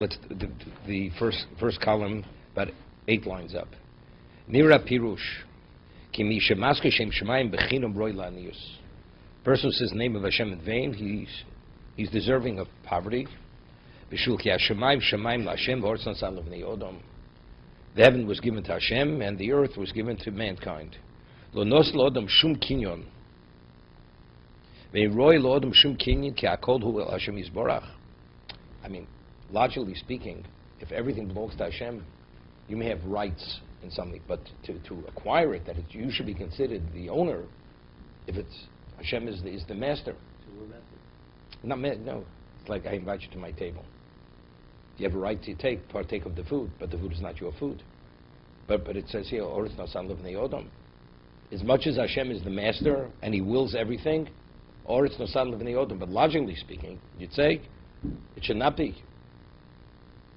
The first column, about 8 lines up. Nira Pirush. Kimi Shemaske Shem Shemayim Bechinum Roy Lanius. Person who says the name of Hashem in vain, he's deserving of poverty. Bishul Ki Hashemayim Shemayim LaHashem V'Oretz Nasan Levnei Odom. The heaven was given to Hashem, and the earth was given to mankind. Lo nos Lodom Shum Kinyon. Ve'roy Lodom Shum Kinyon Ki Hakol Hu El Hashem Yisborach. I mean, logically speaking, if everything belongs to Hashem, you may have rights in something, but to acquire it, that you should be considered the owner, if it's Hashem is the master. No, it's like I invite you to my table. You have a right to partake of the food, but the food is not your food. But it says here, Oretz Nasan Levnei Odom. As much as Hashem is the master and He wills everything, Oretz Nasan Levnei Odom. But logically speaking, you'd say it should not be.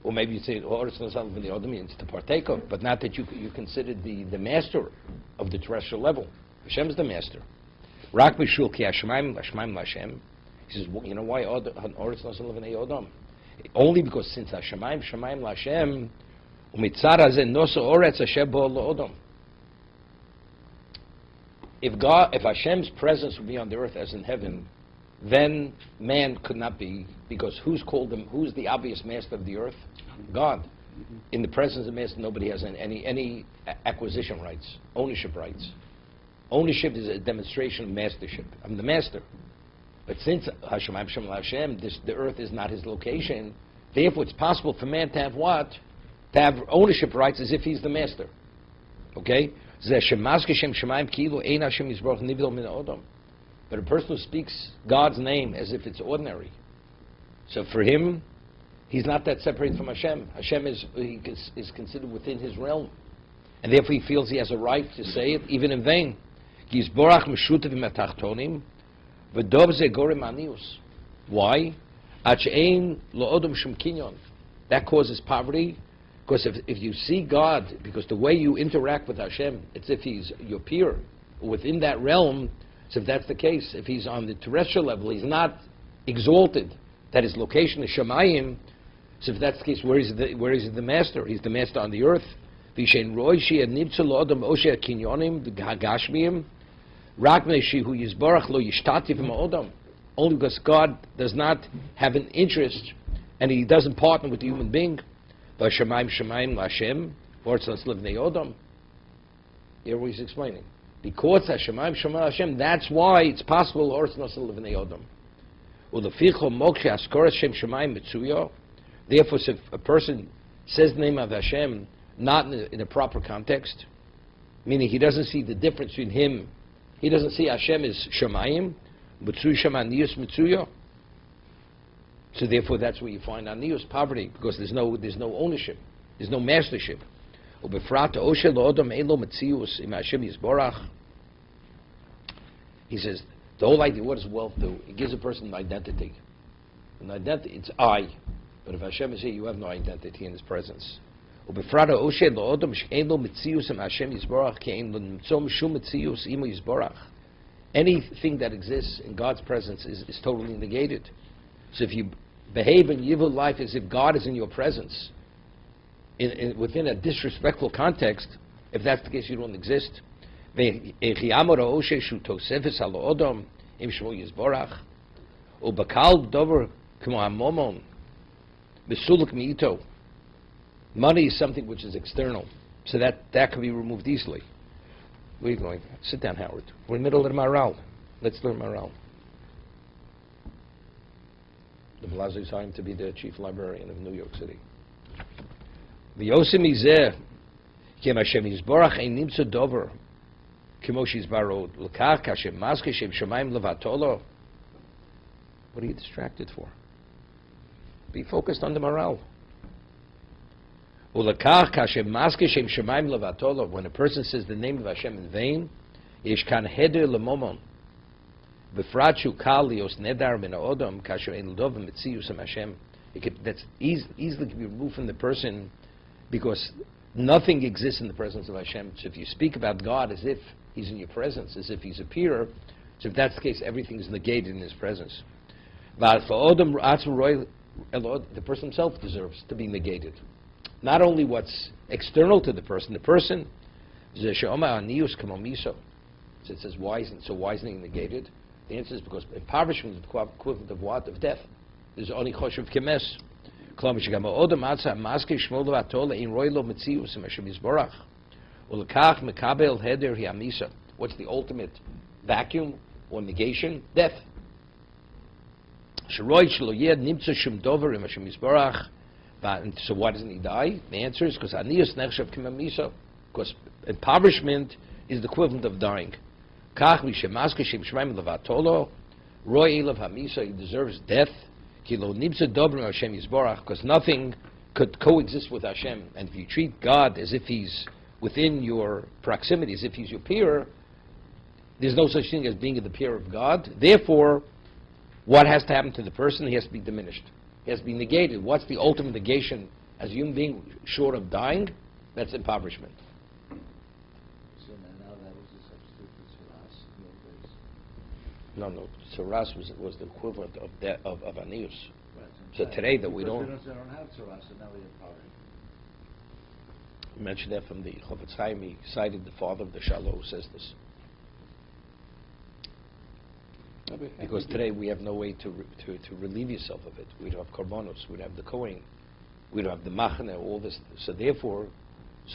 Or maybe you'd say Oretz Nasan Levnei Odom means to partake of, but not that you consider the master of the terrestrial level. Hashem is the master. Rak b'shul ki Hashemayim LaHashem. He says, well, you know why Oretz Nasan Levnei Odom? Only because since Hashemayim LaHashem, umitzar hazeh noso Oretz Hashem bo LaOdom. If Hashem's presence would be on the earth as in heaven, then man could not be, because who's the obvious master of the earth? God. In the presence of the master, nobody has any acquisition rights, ownership rights. Ownership is a demonstration of mastership. I'm the master. But since Hashemayim LaHashem, the earth is not his location, therefore it's possible for man to have what? To have ownership rights as if he's the master. Okay? But a person who speaks God's name as if it's ordinary. So for him, he's not that separated from Hashem. Hashem is considered within his realm. And therefore he feels he has a right to say it, even in vain. Why? That causes poverty. Because if you see God, because the way you interact with Hashem, it's if He's your peer, within that realm. So if that's the case, if He's on the terrestrial level, He's not exalted, that His location is Shemayim. So if that's the case, where is He the master? He's the master on the earth. Only because God does not have an interest and He doesn't partner with the human being. Shemayim LaHashem, Oretz Nasan Levnei Odom. Here he's explaining. Because Shemayim LaHashem, that's why it's possible Oretz Nasan Levnei Odom. Therefore, if a person says the name of Hashem not in a proper context, meaning he doesn't see the difference between him, he doesn't see Hashem as Shemayim, Mitzuyo Shemaniyus Mitzuyo. So therefore, that's where you find aniyus, poverty, because there's no ownership, there's no mastership. He says the whole idea, what does wealth do? It gives a person an identity. An identity, it's I. But if Hashem is here, you have no identity in His presence. Anything that exists in God's presence is totally negated. So if you behave in your life as if God is in your presence, within a disrespectful context, if that's the case, you don't exist. Money is something which is external, so that can be removed easily. Where are you going? Sit down, Howard. We're in the middle of the Maharal. Let's learn Maharal. The Blazer is hired to be the chief librarian of New York City. V'yosim izeh kem Hashem yizborach ein nimtza dover kemo shizbarod l'kach Hashem maske shem shemayim levatolo. What are you distracted for? Be focused on the Maharal. U'l'kach Hashem maske shem shemayim levatolo. When a person says the name of Hashem in vain, yesh kan heder lemomon. That's easily can be removed from the person, because nothing exists in the presence of Hashem. So if you speak about God as if He's in your presence, as if He's a peer, so if that's the case, everything is negated in His presence. The person himself deserves to be negated. Not only what's external to the person, so it says, why isn't wisening negated? The answer is because impoverishment is the equivalent of what? Of death. There's only choshev kemes. What's the ultimate vacuum or negation? Death. So why doesn't he die? The answer is because impoverishment is the equivalent of dying. He deserves death because nothing could coexist with Hashem. And if you treat God as if He's within your proximity, as if He's your peer, there's no such thing as being the peer of God. Therefore, what has to happen to the person? He has to be diminished. He has to be negated. What's the ultimate negation as a human being short of dying? That's impoverishment. So now that was a substitute for Saras in the old days? No. Saras was the equivalent of Anius. Right, So today that we don't... They don't have Saras, so now we have poverty. I mentioned that from the Chofetz Chaim. He cited the father of the Shalom who says this. Because today we have no way to relieve yourself of it. We don't have korbanos, we don't have the kohen, we don't have the machane, all this. So therefore,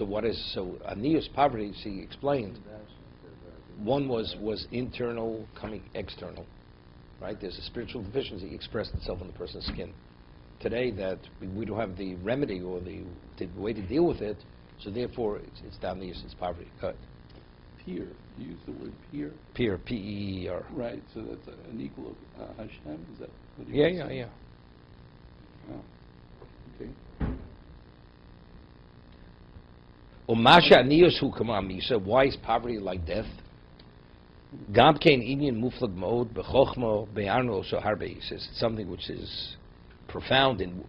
Anius, poverty, he explained, one was internal coming external. Right? There's a spiritual deficiency expressed itself on the person's skin. Today that we don't have the remedy or the way to deal with it, so therefore it's Anius, it's poverty. Cut. Peer. You use the word peer. Peer, P-E-E-R. Right, so that's an equal of Hashem. Is that what you Yeah. Oh. Okay. Umasha Anius hu kama misa. Why is poverty like death? Gam kein inyan muflag mode bechochmo be'arno so harbe. He says it's something which is profound in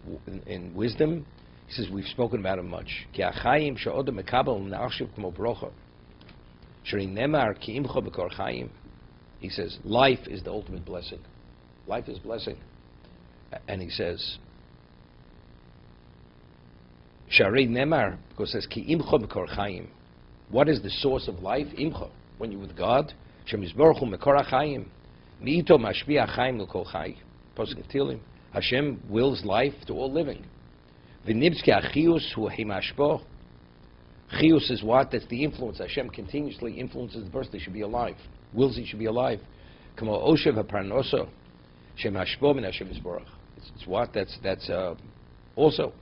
wisdom. He says we've spoken about it much. Ki achayim she'odem mekabel na'achshiv k'mo brocha. He says, life is the ultimate blessing. Life is blessing. And he says, Sharei Nemar, because it says, Ki imcha b'kor chayim. What is the source of life? Imcha. When you're with God, Shemizborchu mekor chayim. Mi'ito mashpia chayim l'kol chay. Pasuk of Tehillim. Hashem wills life to all living. V'nibzki achius hu himashpo. Chiyus is what? That's the influence. Hashem continuously influences the person. They should be alive. Wills he should be alive. Kamo oshev haparnoso. Shem hashpo min Hashem yisborach. It's what? That's also.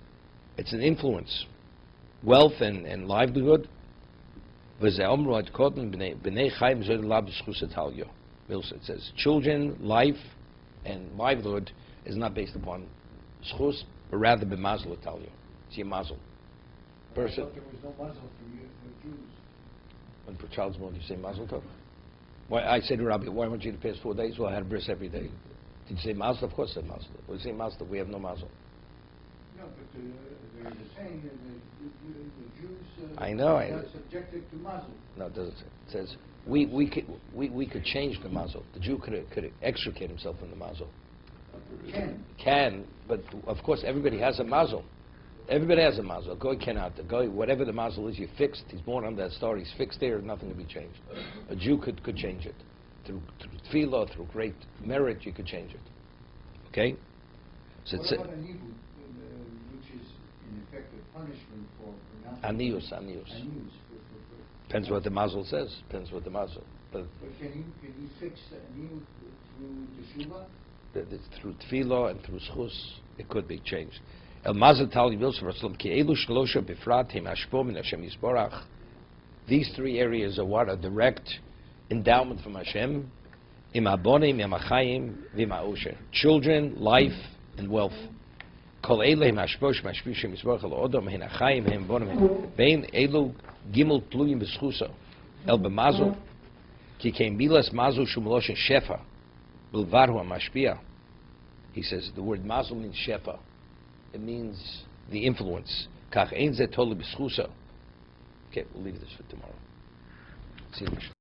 It's an influence. Wealth and livelihood. V'zeh omru ad kodem b'nei chayim zod la b'schus etalyo. It says, children, life, and livelihood is not based upon schus, but rather b'mazel etalyo. It's your mazel. Person. I thought there was no muzzle for Jews. When for child's born, you say mazel tov. Why I said to Rabbi, why want you to fast 4 days? Well, I had a bris every day. Did you say mazel? Of course, I said mazel. When you say mazel, we have no mazel. No, but there is a saying that the Jews I know. are subjected to mazel. No, it doesn't say. It says we could change the mazel. The Jew could extricate himself from the mazel. Can, but of course everybody has a mazel. Everybody has a mazel. A goy cannot. A goy, whatever the mazel is, you're fixed. He's born under that star. He's fixed there. Nothing can be changed. A Jew could change it through tefillah, through great merit. You could change it. Okay. So what about an evil, which is in effect a punishment for not anius. Depends what the mazel says. But can you fix an evil through teshuva? Through tefillah and through schus, it could be changed. El Mazel Tal Yivil Ki Elu Shlosha Bifrat Him Ashpo Min Hashem Yisborach. These three areas are what? A direct endowment from Hashem. Im Abonim, Im Achayim, Vim Ha'osher. Children, life, and wealth. Kol Elu Him Ashpo Shmashpi Shem Yisborach El Odom Hin Achayim Him Bonim Bein Elu Gimel Tluyim B'Schusa El B'Mazel Ki Kein Milas Mazel Shum Loshen Shefa Bilvarhu HaMashpia. He says the word Mazel means Shefa. It means the influence. Okay, we'll leave this for tomorrow. See you.